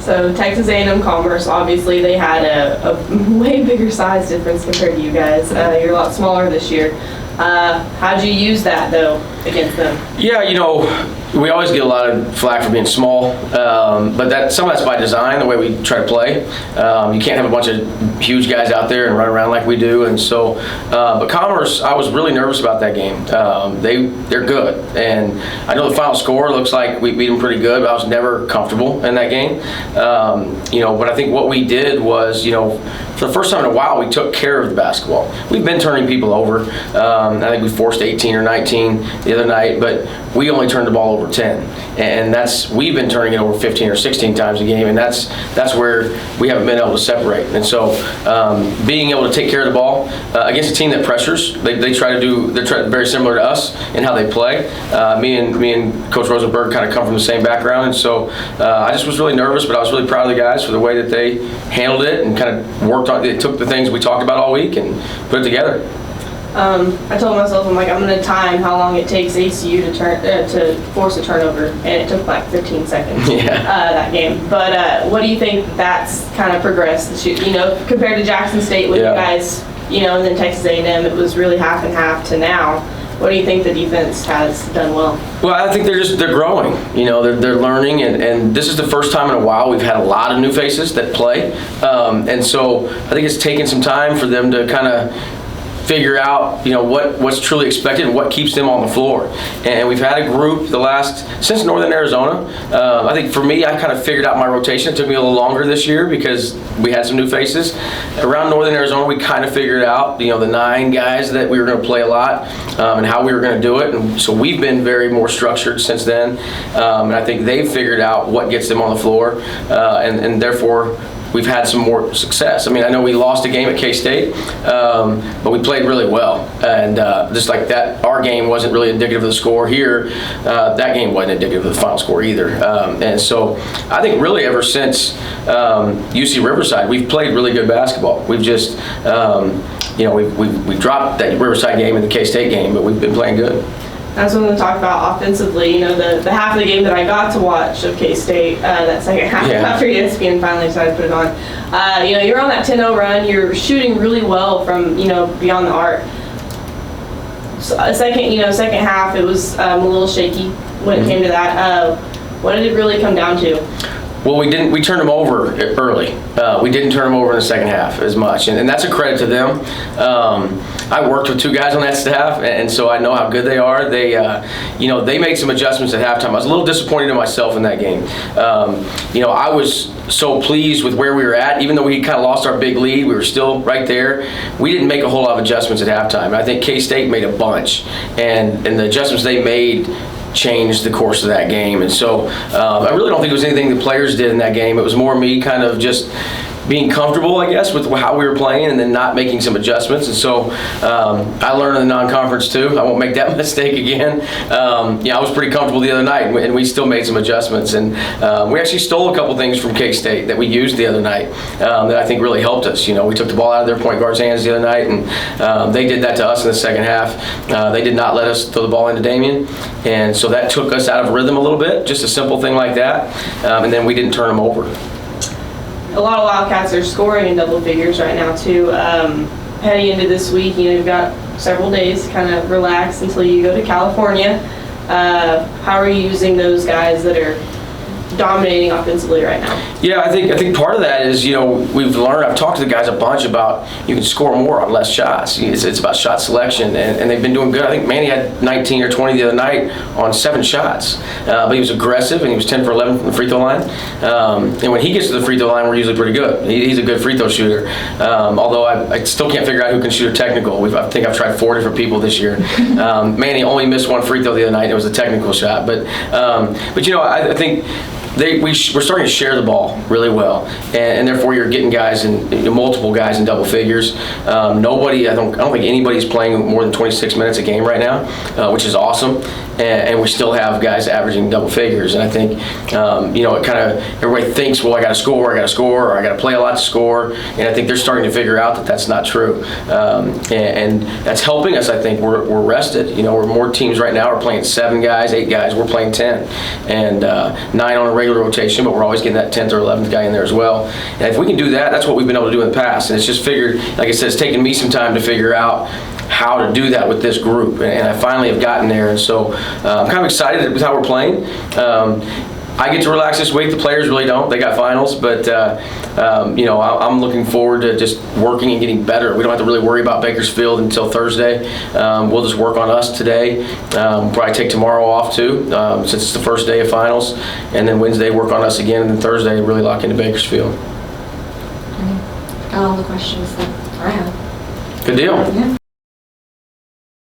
So Texas A&M Commerce, obviously they had a way bigger size difference compared to you guys. You're a lot smaller this year. How'd you use that though against them? Yeah, we always get a lot of flack for being small, but some of that's by design, the way we try to play. You can't have a bunch of huge guys out there and run around like we do, and so. But Commerce, I was really nervous about that game. They're good, and I know the final score looks like we beat them pretty good, but I was never comfortable in that game. But I think what we did was, for the first time in a while, we took care of the basketball. We've been turning people over. I think we forced 18 or 19 the other night, but we only turned the ball over 10, and we've been turning it over 15 or 16 times a game, and that's where we haven't been able to separate. And so being able to take care of the ball against a team that pressures, they're very similar to us in how they play. Me and Coach Rosenberg kind of come from the same background, and so I just was really nervous, but I was really proud of the guys for the way that they handled it and kind of worked on. They took the things we talked about all week and put it together. I told myself, I'm going to time how long it takes ACU to force a turnover, and it took like 15 seconds that game. But what do you think that's kind of progressed? Compared to Jackson State with you guys, and then Texas A&M, it was really half and half to now. What do you think the defense has done well? Well, I think they're growing. They're learning, and this is the first time in a while we've had a lot of new faces that play, and so I think it's taken some time for them to kind of figure out what's truly expected and what keeps them on the floor. And we've had a group since Northern Arizona. I think for me, I kind of figured out my rotation. It took me a little longer this year because we had some new faces. Around Northern Arizona, we kind of figured out the 9 guys that we were going to play a lot and how we were going to do it. And so we've been very more structured since then. And I think they've figured out what gets them on the floor, and therefore we've had some more success. I know we lost a game at K-State, but we played really well. And just like that, our game wasn't really indicative of the score here. That game wasn't indicative of the final score either. And so I think really ever since UC Riverside, we've played really good basketball. We've just, we dropped that Riverside game and the K-State game, but we've been playing good. That's what I'm going to talk about offensively. The half of the game that I got to watch of K-State, that second half after ESPN finally decided to put it on. You're on that 10-0 run. You're shooting really well from beyond the arc. So second half it was a little shaky when it came to that. What did it really come down to? Well, we turned them over early. We didn't turn them over in the second half as much, and that's a credit to them. I worked with 2 guys on that staff, and so I know how good they are. They made some adjustments at halftime. I was a little disappointed in myself in that game. I was so pleased with where we were at. Even though we kind of lost our big lead, we were still right there. We didn't make a whole lot of adjustments at halftime. I think K-State made a bunch, and the adjustments they made changed the course of that game. And so I really don't think it was anything the players did in that game. It was more me kind of just being comfortable, I guess, with how we were playing and then not making some adjustments. And so I learned in the non-conference too. I won't make that mistake again. I was pretty comfortable the other night, and we still made some adjustments. And we actually stole a couple things from K-State that we used the other night that I think really helped us. We took the ball out of their point guard's hands the other night, and they did that to us in the second half. They did not let us throw the ball into Damien, and so that took us out of rhythm a little bit, just a simple thing like that. And then we didn't turn them over. A lot of Wildcats are scoring in double figures right now too. Heading into this week, you've got several days to kind of relax until you go to California. How are you using those guys that are dominating offensively right now? Yeah, I think part of that is, we've learned, I've talked to the guys a bunch about you can score more on less shots. It's about shot selection, and they've been doing good. I think Manny had 19 or 20 the other night on 7 shots, but he was aggressive, and he was 10 for 11 from the free throw line. And when he gets to the free throw line, we're usually pretty good. He's a good free throw shooter, although I still can't figure out who can shoot a technical. I think I've tried 4 different people this year. Manny only missed 1 free throw the other night, and it was a technical shot. But I think we're starting to share the ball really well, and therefore you're getting guys multiple guys in double figures. I don't think anybody's playing more than 26 minutes a game right now, which is awesome. And we still have guys averaging double figures. And I think, it kind of, everybody thinks, well, I got to score, or I got to play a lot to score. And I think they're starting to figure out that that's not true. And that's helping us. I think we're rested. More teams right now are playing 7 guys, 8 guys. We're playing 10, and 9 on a regular rotation, but we're always getting that 10th or 11th guy in there as well. And if we can do that, that's what we've been able to do in the past. And it's just figured, like I said, it's taken me some time to figure out how to do that with this group, and I finally have gotten there. And so I'm kind of excited with how we're playing. I get to relax this week. The players really don't. They got finals, but you know, I'm looking forward to just working and getting better. We don't have to really worry about Bakersfield until Thursday. We'll just work on us today. Probably take tomorrow off too, since it's the first day of finals, and then Wednesday work on us again, and then Thursday really lock into Bakersfield. Got all the questions that I have. Good deal. Yeah.